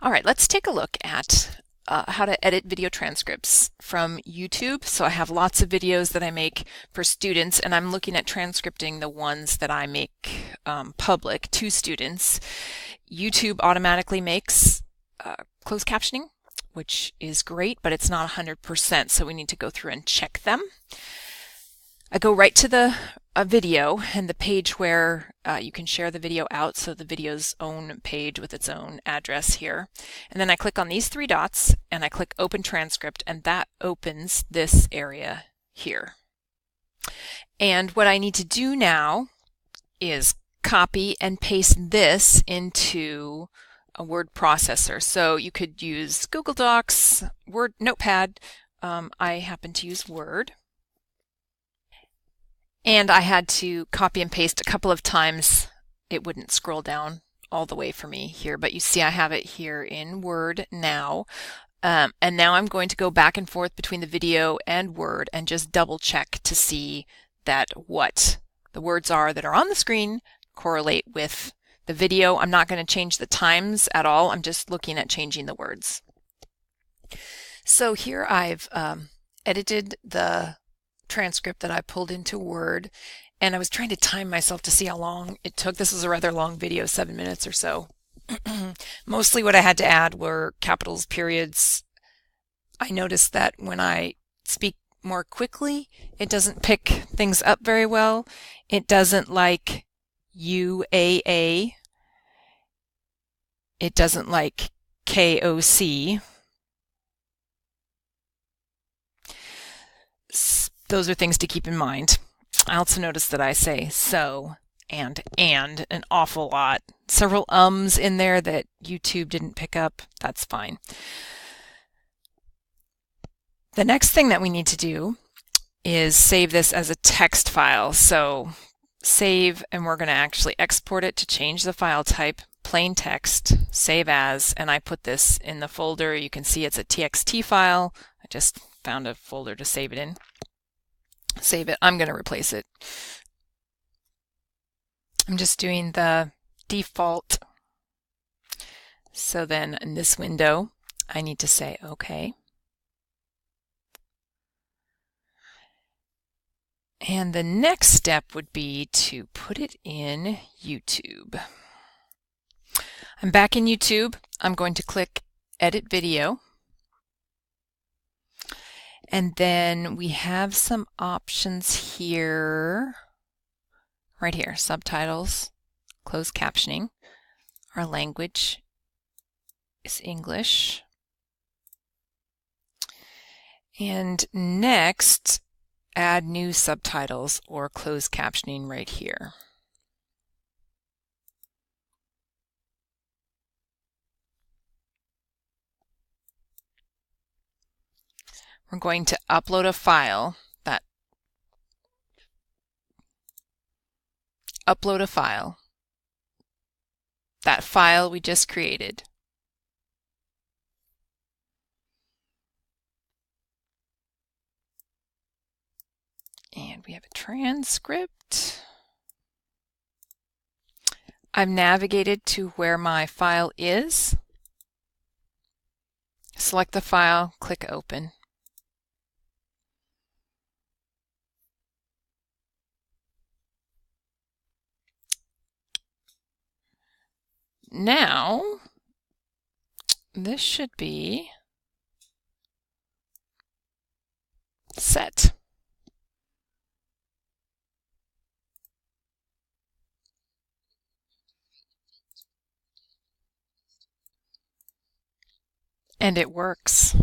All right, let's take a look at how to edit video transcripts from YouTube. So I have lots of videos that I make for students, and I'm looking at transcripting the ones that I make public to students. YouTube automatically makes closed captioning, which is great, but it's not 100%, so we need to go through and check them. I go right to the video and the page where you can share the video out, so the video's own page with its own address here. And then I click on these three dots and I click Open Transcript, and that opens this area here. And what I need to do now is copy and paste this into a word processor. So you could use Google Docs, Word, Notepad. I happen to use Word. And I had to copy and paste a couple of times. It wouldn't scroll down all the way for me here, but you see I have it here in Word now. And now I'm going to go back and forth between the video and Word and just double check to see that what the words are that are on the screen correlate with the video. I'm not going to change the times at all. I'm just looking at changing the words. So here I've edited the transcript that I pulled into Word, and I was trying to time myself to see how long it took. This was a rather long video, 7 minutes or so. Mostly what I had to add were capitals, periods. I noticed that when I speak more quickly, it doesn't pick things up very well. It doesn't like UAA. It doesn't like KOC. Those are things to keep in mind. I also noticed that I say so and an awful lot. Several ums in there that YouTube didn't pick up. That's fine. The next thing that we need to do is save this as a text file. So save, and we're going to actually export it to change the file type, plain text, save as, and I put this in the folder. You can see it's a TXT file. I just found a folder to save it in. Save it. I'm going to replace it. I'm just doing the default. So then in this window, I need to say OK. And the next step would be to put it in YouTube. I'm back in YouTube. I'm going to click Edit Video. And then we have some options here, right here, subtitles, closed captioning. Our language is English. And next, add new subtitles or closed captioning right here. We're going to upload a file. That file we just created. And we have a transcript. I've navigated to where my file is. Select the file, click Open. Now, this should be set. And it works.